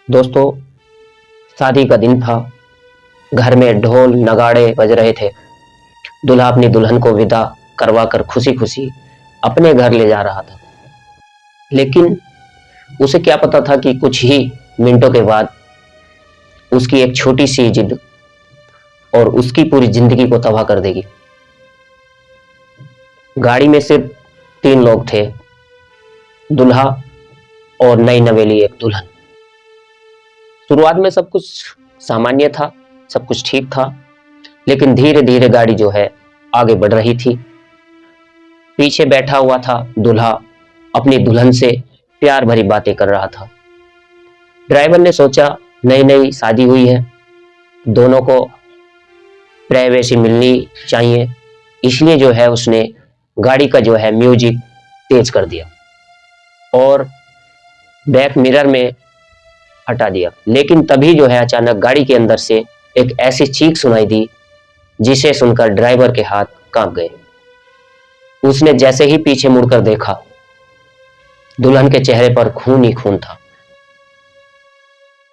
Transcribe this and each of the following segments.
दोस्तों, शादी का दिन था। घर में ढोल नगाड़े बज रहे थे। दूल्हा अपनी दुल्हन को विदा करवा कर खुशी खुशी अपने घर ले जा रहा था। लेकिन उसे क्या पता था कि कुछ ही मिनटों के बाद उसकी एक छोटी सी जिद और उसकी पूरी जिंदगी को तबाह कर देगी। गाड़ी में सिर्फ 3 लोग थे, दूल्हा और नई नवेली एक दुल्हन। शुरुआत में सब कुछ सामान्य था, सब कुछ ठीक था, लेकिन धीरे धीरे गाड़ी जो है आगे बढ़ रही थी। पीछे बैठा हुआ था दूल्हा अपनी दुल्हन से प्यार भरी बातें कर रहा था। ड्राइवर ने सोचा नई नई शादी हुई है, दोनों को प्राइवेसी मिलनी चाहिए, इसलिए जो है उसने गाड़ी का जो है म्यूजिक तेज कर दिया और बैक मिरर में हटा दिया। लेकिन तभी जो है अचानक गाड़ी के अंदर से एक ऐसी चीख सुनाई दी जिसे सुनकर ड्राइवर के हाथ कांप गए। उसने जैसे ही पीछे मुड़कर देखा, दुल्हन के चेहरे पर खून ही खून था।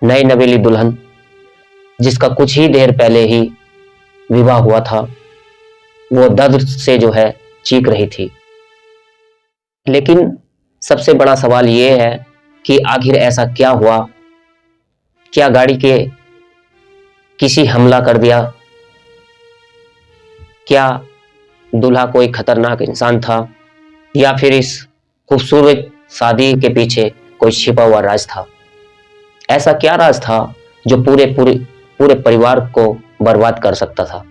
नई नवेली दुल्हन, जिसका कुछ ही देर पहले ही विवाह हुआ था, वो दर्द से जो है चीख रही थी। लेकिन सबसे बड़ा सवाल ये है कि आखिर ऐसा क्या हुआ? क्या गाड़ी के किसी हमला कर दिया? क्या दूल्हा कोई खतरनाक इंसान था, या फिर इस खूबसूरत शादी के पीछे कोई छिपा हुआ राज था? ऐसा क्या राज था जो पूरे परिवार को बर्बाद कर सकता था?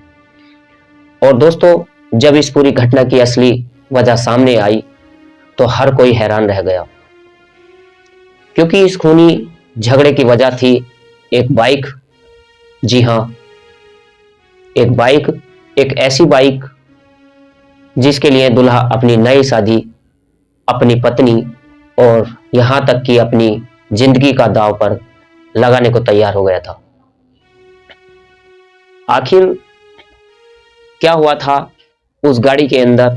और दोस्तों, जब इस पूरी घटना की असली वजह सामने आई तो हर कोई हैरान रह गया, क्योंकि इस खूनी झगड़े की वजह थी एक बाइक। जी हां, एक बाइक, एक ऐसी बाइक जिसके लिए दूल्हा अपनी नई शादी, अपनी पत्नी और यहां तक कि अपनी जिंदगी का दांव पर लगाने को तैयार हो गया था। आखिर क्या हुआ था उस गाड़ी के अंदर?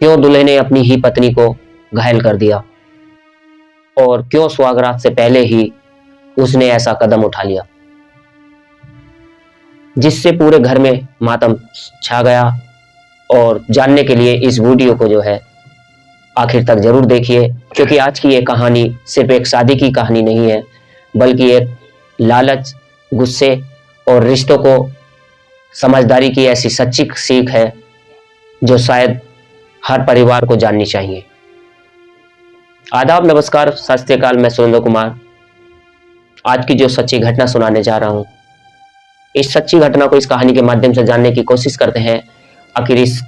क्यों दूल्हे ने अपनी ही पत्नी को घायल कर दिया? और क्यों सुहागरात से पहले ही उसने ऐसा कदम उठा लिया जिससे पूरे घर में मातम छा गया? और जानने के लिए इस वीडियो को जो है आखिर तक जरूर देखिए, क्योंकि आज की ये कहानी सिर्फ एक शादी की कहानी नहीं है, बल्कि एक लालच, गुस्से और रिश्तों को समझदारी की ऐसी सच्ची सीख है जो शायद हर परिवार को जाननी चाहिए। आदाब, नमस्कार, सत श्री अकाल। मैं सुरेंद्र कुमार आज की जो सच्ची घटना सुनाने जा रहा हूं, इस सच्ची घटना को इस कहानी के माध्यम से जानने की कोशिश करते हैं। आखिर इस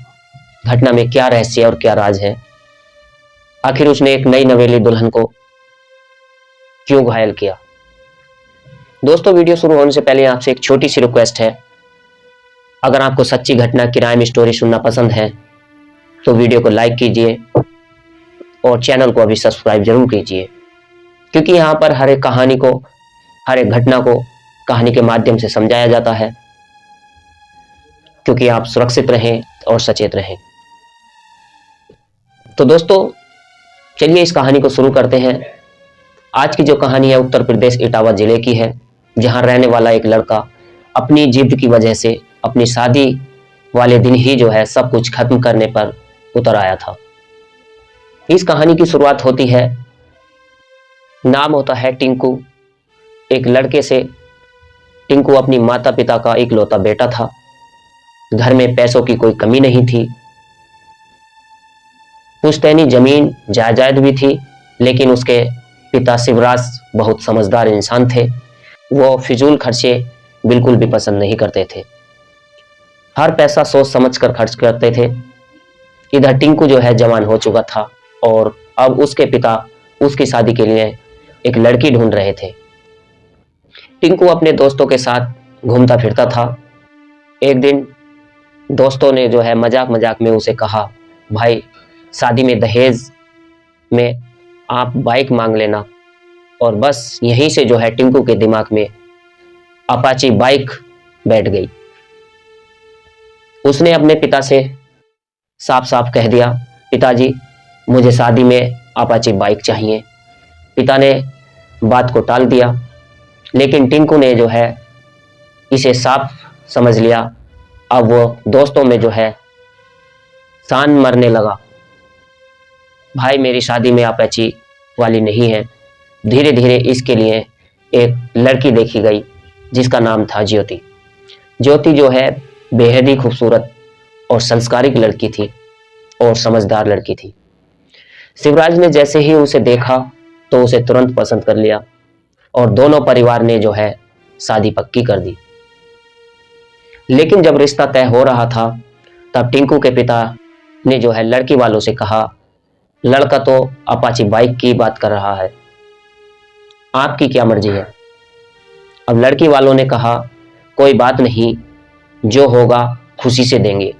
घटना में क्या रहस्य और क्या राज है? आखिर उसने एक नई नवेली दुल्हन को क्यों घायल किया? दोस्तों, वीडियो शुरू होने से पहले आपसे एक छोटी सी रिक्वेस्ट है। अगर आपको सच्ची घटना, क्राइम स्टोरी सुनना पसंद है तो वीडियो को लाइक कीजिए और चैनल को अभी सब्सक्राइब जरूर कीजिए, क्योंकि यहाँ पर हर एक कहानी को, हर एक घटना को कहानी के माध्यम से समझाया जाता है, क्योंकि आप सुरक्षित रहें और सचेत रहें। तो दोस्तों, चलिए इस कहानी को शुरू करते हैं। आज की जो कहानी है उत्तर प्रदेश इटावा जिले की है, जहां रहने वाला एक लड़का अपनी जिद की वजह से अपनी शादी वाले दिन ही जो है सब कुछ खत्म करने पर उतर आया था। इस कहानी की शुरुआत होती है, नाम होता है टिंकू, एक लड़के से। टिंकू अपनी माता पिता का इकलौता बेटा था। घर में पैसों की कोई कमी नहीं थी, पुश्तैनी जमीन जायदाद भी थी, लेकिन उसके पिता शिवराज बहुत समझदार इंसान थे। वो फिजूल खर्चे बिल्कुल भी पसंद नहीं करते थे, हर पैसा सोच समझ कर खर्च करते थे। इधर टिंकू जो है जवान हो चुका था और अब उसके पिता उसकी शादी के लिए एक लड़की ढूंढ रहे थे। टिंकू अपने दोस्तों के साथ घूमता फिरता था। एक दिन दोस्तों ने जो है मजाक मजाक में उसे कहा, भाई शादी में दहेज में आप बाइक मांग लेना। और बस यहीं से जो है टिंकू के दिमाग में अपाची बाइक बैठ गई। उसने अपने पिता से साफ साफ कह दिया, पिताजी मुझे शादी में अपाची बाइक चाहिए। पिता ने बात को टाल दिया, लेकिन टिंकू ने जो है इसे साफ समझ लिया। अब वो दोस्तों में जो है सान मरने लगा, भाई मेरी शादी में अपाची वाली नहीं है। धीरे धीरे इसके लिए एक लड़की देखी गई जिसका नाम था ज्योति। ज्योति जो है बेहद ही खूबसूरत और संस्कारिक लड़की थी और समझदार लड़की थी। शिवराज ने जैसे ही उसे देखा तो उसे तुरंत पसंद कर लिया और दोनों परिवार ने जो है शादी पक्की कर दी। लेकिन जब रिश्ता तय हो रहा था तब टिंकू के पिता ने जो है लड़की वालों से कहा, लड़का तो अपाची बाइक की बात कर रहा है, आपकी क्या मर्जी है। अब लड़की वालों ने कहा, कोई बात नहीं, जो होगा खुशी से देंगे।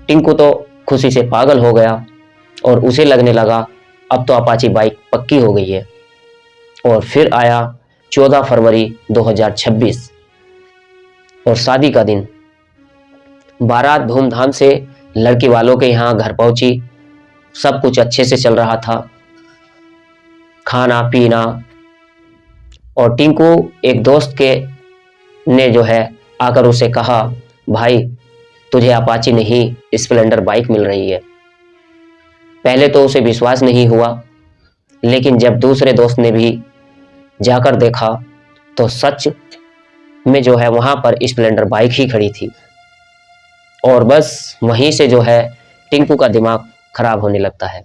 टिंकू तो खुशी से पागल हो गया और उसे लगने लगा अब तो अपाची बाइक पक्की हो गई है। और फिर आया 14 फरवरी 2026 और शादी का दिन। बारात धूमधाम से लड़की वालों के यहाँ घर पहुंची। सब कुछ अच्छे से चल रहा था, खाना पीना। और टिंकू एक दोस्त के ने जो है आकर उसे कहा, भाई तुझे अपाची नहीं स्प्लेंडर बाइक मिल रही है। पहले तो उसे विश्वास नहीं हुआ, लेकिन जब दूसरे दोस्त ने भी जाकर देखा तो सच में जो है वहां पर स्प्लेंडर बाइक ही खड़ी थी। और बस वहीं से जो है टिंकू का दिमाग खराब होने लगता है,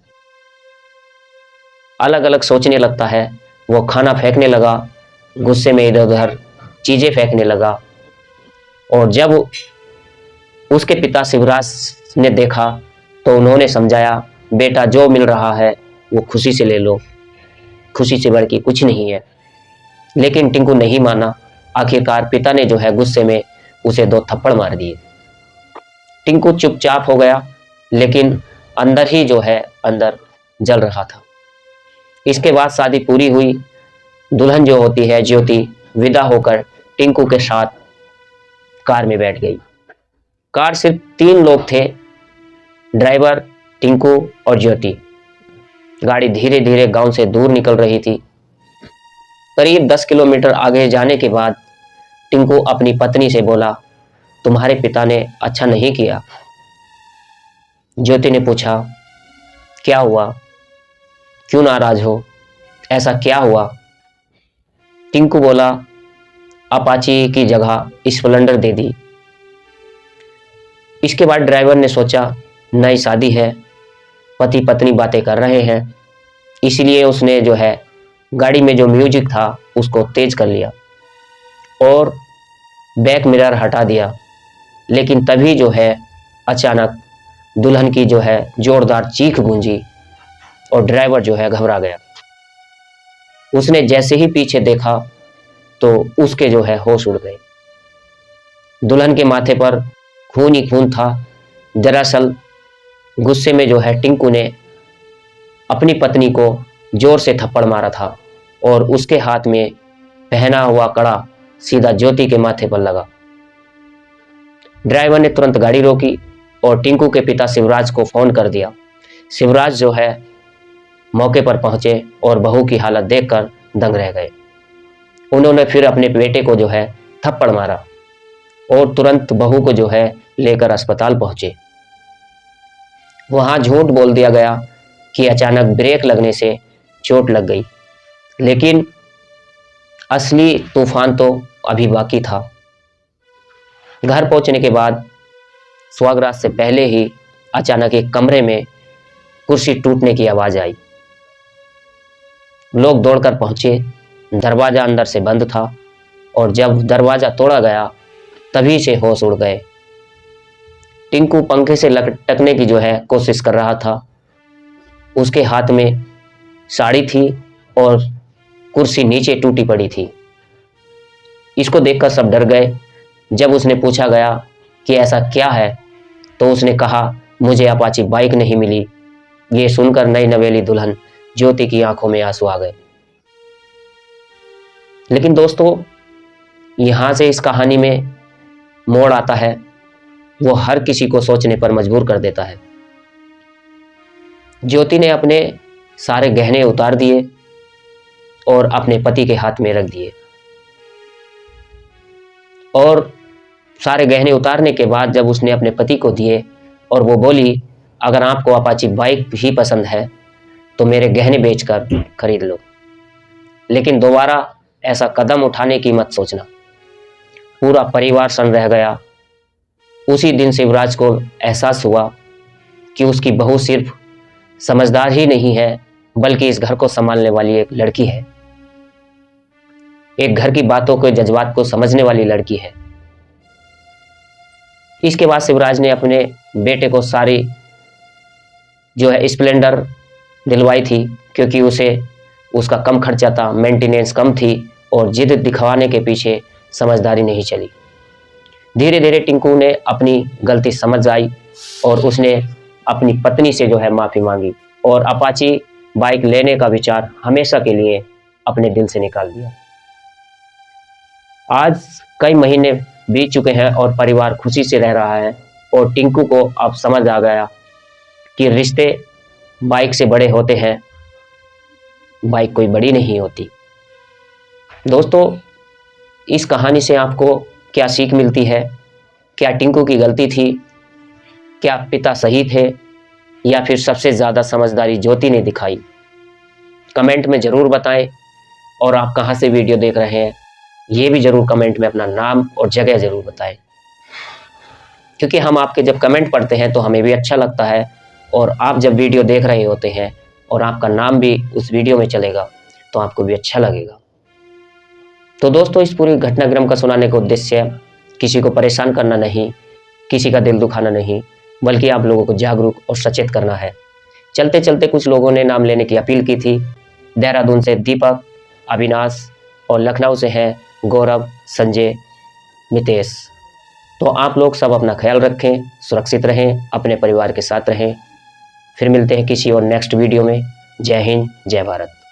अलग अलग सोचने लगता है। वो खाना फेंकने लगा, गुस्से में इधर उधर चीजें फेंकने लगा। और जब उसके पिता शिवराज ने देखा तो उन्होंने समझाया, बेटा जो मिल रहा है वो खुशी से ले लो, खुशी से बढ़ के कुछ नहीं है। लेकिन टिंकू नहीं माना। आखिरकार पिता ने जो है गुस्से में उसे 2 थप्पड़ मार दिए। टिंकू चुपचाप हो गया, लेकिन अंदर ही जो है अंदर जल रहा था। इसके बाद शादी पूरी हुई। दुल्हन जो होती है ज्योति विदा होकर टिंकू के साथ कार में बैठ गई। कार सिर्फ 3 लोग थे, ड्राइवर, टिंकू और ज्योति। गाड़ी धीरे धीरे गांव से दूर निकल रही थी। करीब 10 किलोमीटर आगे जाने के बाद टिंकू अपनी पत्नी से बोला, तुम्हारे पिता ने अच्छा नहीं किया। ज्योति ने पूछा, क्या हुआ, क्यों नाराज हो, ऐसा क्या हुआ। टिंकू बोला, अपाची की जगह स्प्लेंडर दे दी। इसके बाद ड्राइवर ने सोचा नई शादी है, पति पत्नी बातें कर रहे हैं, इसलिए उसने जो है गाड़ी में जो म्यूजिक था उसको तेज कर लिया और बैक मिरर हटा दिया। लेकिन तभी जो है अचानक दुल्हन की जो है जोरदार चीख गूंजी और ड्राइवर जो है घबरा गया। उसने जैसे ही पीछे देखा तो उसके जो है होश उड़ गए। दुल्हन के माथे पर खून ही खून था। दरअसल गुस्से में जो है टिंकू ने अपनी पत्नी को जोर से थप्पड़ मारा था और उसके हाथ में पहना हुआ कड़ा सीधा ज्योति के माथे पर लगा। ड्राइवर ने तुरंत गाड़ी रोकी और टिंकू के पिता शिवराज को फोन कर दिया। शिवराज जो है मौके पर पहुंचे और बहू की हालत देखकर दंग रह गए। उन्होंने फिर अपने बेटे को जो है थप्पड़ मारा और तुरंत बहू को जो है लेकर अस्पताल पहुंचे। वहां झूठ बोल दिया गया कि अचानक ब्रेक लगने से चोट लग गई, लेकिन असली तूफान तो अभी बाकी था। घर पहुंचने के बाद स्वागरात से पहले ही अचानक एक कमरे में कुर्सी टूटने की आवाज आई। लोग दौड़कर पहुंचे। दरवाजा अंदर से बंद था और जब दरवाजा तोड़ा गया तभी से होश उड़ गए। टिंकू पंखे से लटकने की जो है कोशिश कर रहा था। उसके हाथ में साड़ी थी और कुर्सी नीचे टूटी पड़ी थी। इसको देखकर सब डर गए। जब उसने पूछा गया कि ऐसा क्या है तो उसने कहा, मुझे अपाची बाइक नहीं मिली। ये सुनकर नई नवेली दुल्हन ज्योति की आंखों में आंसू आ गए। लेकिन दोस्तों, यहां से इस कहानी में मोड़ आता है, वो हर किसी को सोचने पर मजबूर कर देता है। ज्योति ने अपने सारे गहने उतार दिए और अपने पति के हाथ में रख दिए। और सारे गहने उतारने के बाद जब उसने अपने पति को दिए और वो बोली, अगर आपको अपाची बाइक ही पसंद है तो मेरे गहने बेचकर खरीद लो, लेकिन दोबारा ऐसा कदम उठाने की मत सोचना। पूरा परिवार सन्न रह गया। उसी दिन शिवराज को एहसास हुआ कि उसकी बहू सिर्फ समझदार ही नहीं है, बल्कि इस घर को संभालने वाली एक लड़की है, एक घर की बातों को, जज्बात को समझने वाली लड़की है। इसके बाद शिवराज ने अपने बेटे को सारी जो है स्प्लेंडर दिलवाई थी, क्योंकि उसे उसका कम खर्चा था, मेंटेनेंस कम थी और जिद दिखवाने के पीछे समझदारी नहीं चली। धीरे धीरे टिंकू ने अपनी गलती समझ आई और उसने अपनी पत्नी से जो है माफ़ी मांगी और अपाची बाइक लेने का विचार हमेशा के लिए अपने दिल से निकाल दिया। आज कई महीने बीत चुके हैं और परिवार खुशी से रह रहा है और टिंकू को अब समझ आ गया कि रिश्ते बाइक से बड़े होते हैं, बाइक कोई बड़ी नहीं होती। दोस्तों, इस कहानी से आपको क्या सीख मिलती है? क्या टिंकू की गलती थी? क्या पिता सही थे या फिर सबसे ज़्यादा समझदारी ज्योति ने दिखाई? कमेंट में ज़रूर बताएं। और आप कहाँ से वीडियो देख रहे हैं ये भी ज़रूर कमेंट में अपना नाम और जगह ज़रूर बताएं, क्योंकि हम आपके जब कमेंट पढ़ते हैं तो हमें भी अच्छा लगता है और आप जब वीडियो देख रहे होते हैं और आपका नाम भी उस वीडियो में चलेगा तो आपको भी अच्छा लगेगा। तो दोस्तों, इस पूरी घटनाक्रम का सुनाने का उद्देश्य किसी को परेशान करना नहीं, किसी का दिल दुखाना नहीं, बल्कि आप लोगों को जागरूक और सचेत करना है। चलते चलते कुछ लोगों ने नाम लेने की अपील की थी। देहरादून से दीपक, अविनाश और लखनऊ से हैं गौरव, संजय, मितेश। तो आप लोग सब अपना ख्याल रखें, सुरक्षित रहें, अपने परिवार के साथ रहें। फिर मिलते हैं किसी और नेक्स्ट वीडियो में। जय हिंद, जय भारत।